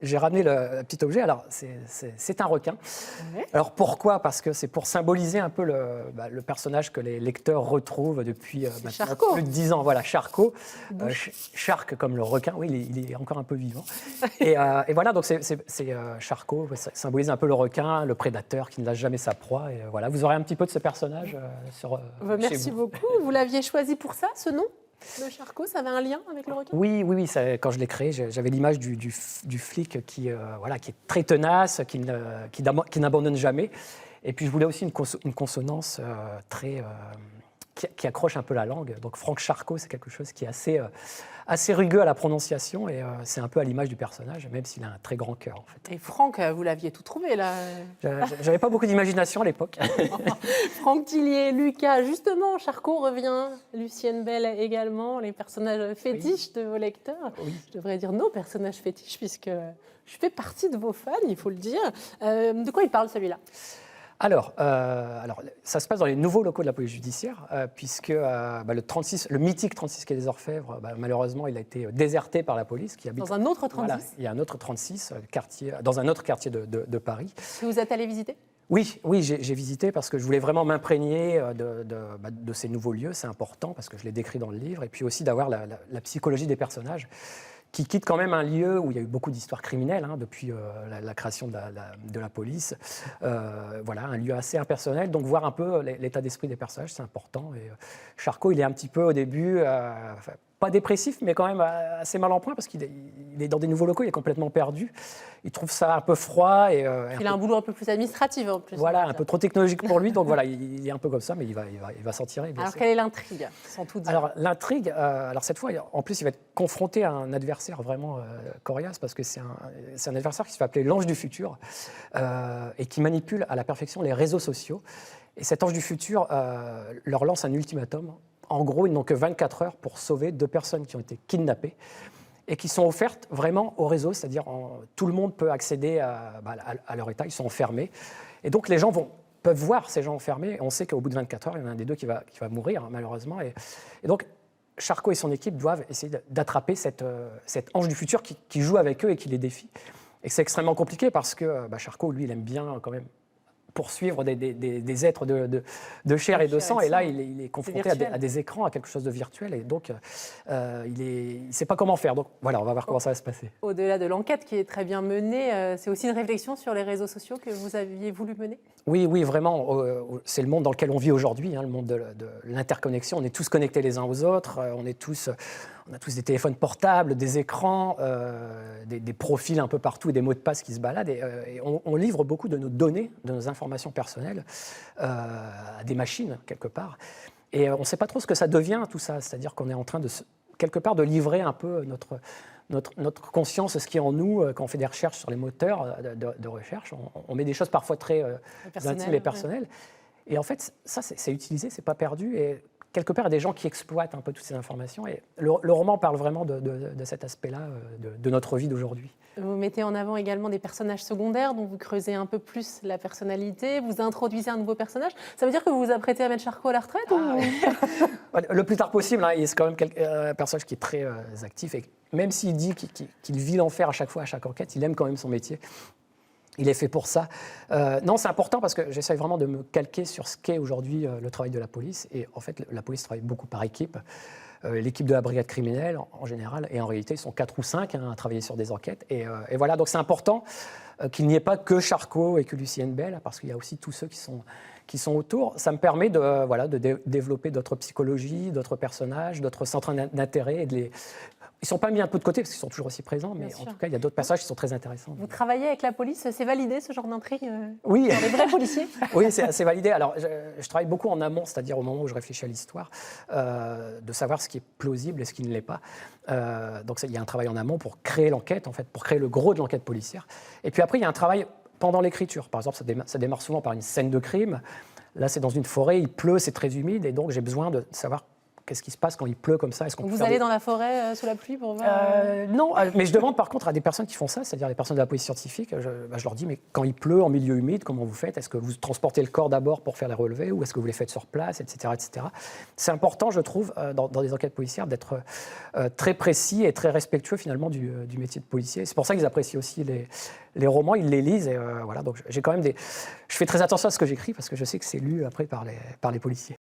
J'ai ramené le petit objet. Alors, c'est un requin. Ouais. Alors, pourquoi? Parce que c'est pour symboliser un peu le personnage que les lecteurs retrouvent depuis maintenant Charcot. plus de 10 ans. Voilà, Charcot. Bouche. Shark comme le requin. Oui, il est encore un peu vivant. Et voilà, donc c'est Charcot. Ça symbolise un peu le requin, le prédateur qui ne lâche jamais sa proie. Et voilà, vous aurez un petit peu de ce personnage sur chez Merci vous. beaucoup. Vous l'aviez choisi pour ça, ce nom de Charcot? Ça avait un lien avec le requin? Oui, quand je l'ai créé, j'avais l'image du flic qui est très tenace, qui n'abandonne jamais. Et puis je voulais aussi une consonance qui accroche un peu la langue. Donc Franck Charcot, c'est quelque chose qui est assez rugueux à la prononciation et c'est un peu à l'image du personnage, même s'il a un très grand cœur en fait. Et Franck, vous l'aviez tout trouvé là. J'avais pas beaucoup d'imagination à l'époque. Franck Tillier, Lucas, justement, Charcot revient, Lucienne Bell également, les personnages fétiches de vos lecteurs. Oui. Je devrais dire nos personnages fétiches, puisque je fais partie de vos fans, il faut le dire. De quoi il parle celui-là? Alors, ça se passe dans les nouveaux locaux de la police judiciaire, puisque le mythique 36 quai des Orfèvres, malheureusement, il a été déserté par la police qui habite. Dans un autre 36? Voilà, il y a un autre 36, dans un autre quartier de Paris. Que vous êtes allé visiter? Oui, j'ai visité parce que je voulais vraiment m'imprégner de ces nouveaux lieux. C'est important parce que je l'ai décrit dans le livre. Et puis aussi d'avoir la psychologie des personnages qui quittent quand même un lieu où il y a eu beaucoup d'histoires criminelles depuis la création de la police. Voilà, un lieu assez impersonnel. Donc voir un peu l'état d'esprit des personnages, c'est important. Et Charcot, il est un petit peu au début... pas dépressif, mais quand même assez mal en point parce qu'il est dans des nouveaux locaux, il est complètement perdu. Il trouve ça un peu froid. Il a un boulot un peu plus administratif en plus. Voilà, un peu trop technologique pour lui. Donc voilà, il est un peu comme ça, mais il va s'en tirer. Alors quelle est l'intrigue, sans tout dire? Alors l'intrigue, cette fois, en plus, il va être confronté à un adversaire vraiment coriace parce que c'est un adversaire qui se fait appeler l'ange du futur et qui manipule à la perfection les réseaux sociaux. Et cet ange du futur leur lance un ultimatum. En gros, ils n'ont que 24 heures pour sauver 2 personnes qui ont été kidnappées et qui sont offertes vraiment au réseau, c'est-à-dire tout le monde peut accéder à leur état, ils sont enfermés. Et donc les gens peuvent voir ces gens enfermés, et on sait qu'au bout de 24 heures, il y en a un des deux qui va mourir, malheureusement. Et donc Charcot et son équipe doivent essayer d'attraper cet ange du futur qui joue avec eux et qui les défie. Et c'est extrêmement compliqué parce que Charcot, lui, il aime bien quand même poursuivre des êtres de chair et de sang. Et là, il est confronté à des écrans, à quelque chose de virtuel. Et donc, il ne sait pas comment faire. Donc, voilà, on va voir comment ça va se passer. Au-delà de l'enquête qui est très bien menée, c'est aussi une réflexion sur les réseaux sociaux que vous aviez voulu mener? Oui, vraiment. C'est le monde dans lequel on vit aujourd'hui, le monde de l'interconnexion. On est tous connectés les uns aux autres. On a tous des téléphones portables, des écrans, des profils un peu partout et des mots de passe qui se baladent. Et on livre beaucoup de nos données, de nos informations personnelles à des machines, quelque part. Et on ne sait pas trop ce que ça devient, tout ça. C'est-à-dire qu'on est en train quelque part, de livrer un peu notre conscience, ce qui est en nous, quand on fait des recherches sur les moteurs de recherche. On met des choses parfois très intimes et personnelles. Ouais. Et en fait, ça, c'est utilisé, c'est pas perdu. Et quelque part, il y a des gens qui exploitent un peu toutes ces informations. Et le roman parle vraiment de cet aspect-là, de notre vie d'aujourd'hui. Vous mettez en avant également des personnages secondaires dont vous creusez un peu plus la personnalité. Vous introduisez un nouveau personnage. Ça veut dire que vous vous apprêtez à mettre Charcot à la retraite ou... Le plus tard possible. C'est quand même un personnage qui est très actif. Et même s'il dit qu'il vit l'enfer à chaque fois, à chaque enquête, il aime quand même son métier. Il est fait pour ça. Non, c'est important parce que j'essaie vraiment de me calquer sur ce qu'est aujourd'hui le travail de la police. Et en fait, la police travaille beaucoup par équipe. L'équipe de la brigade criminelle, en général, et en réalité, ils sont 4 ou 5 à travailler sur des enquêtes. Et voilà, donc c'est important qu'il n'y ait pas que Charcot et que Lucienne Bell, parce qu'il y a aussi tous ceux qui sont autour. Ça me permet de développer d'autres psychologies, d'autres personnages, d'autres centres d'intérêt. Ils ne sont pas mis un peu de côté parce qu'ils sont toujours aussi présents, mais en tout cas, il y a d'autres personnages qui sont très intéressants. Vous travaillez avec la police, c'est validé ce genre d'intrigue? Oui. Pour les vrais policiers? Oui, c'est validé. Alors, je travaille beaucoup en amont, c'est-à-dire au moment où je réfléchis à l'histoire, de savoir ce qui est plausible et ce qui ne l'est pas. Donc, il y a un travail en amont pour créer l'enquête, en fait, pour créer le gros de l'enquête policière. Et puis après, il y a un travail pendant l'écriture. Par exemple, ça démarre souvent par une scène de crime. Là, c'est dans une forêt, il pleut, c'est très humide, et donc j'ai besoin de savoir qu'est-ce qui se passe quand il pleut comme ça? Est-ce qu'on peut Vous faire allez dans la forêt sous la pluie pour voir Non, mais je demande par contre à des personnes qui font ça, c'est-à-dire les personnes de la police scientifique, je leur dis, mais quand il pleut en milieu humide, comment vous faites? Est-ce que vous transportez le corps d'abord pour faire les relevés ou est-ce que vous les faites sur place, etc., etc. C'est important, je trouve, dans des enquêtes policières, d'être très précis et très respectueux finalement du métier de policier. C'est pour ça qu'ils apprécient aussi les romans, ils les lisent. Et, voilà, donc j'ai quand même je fais très attention à ce que j'écris parce que je sais que c'est lu après par les policiers.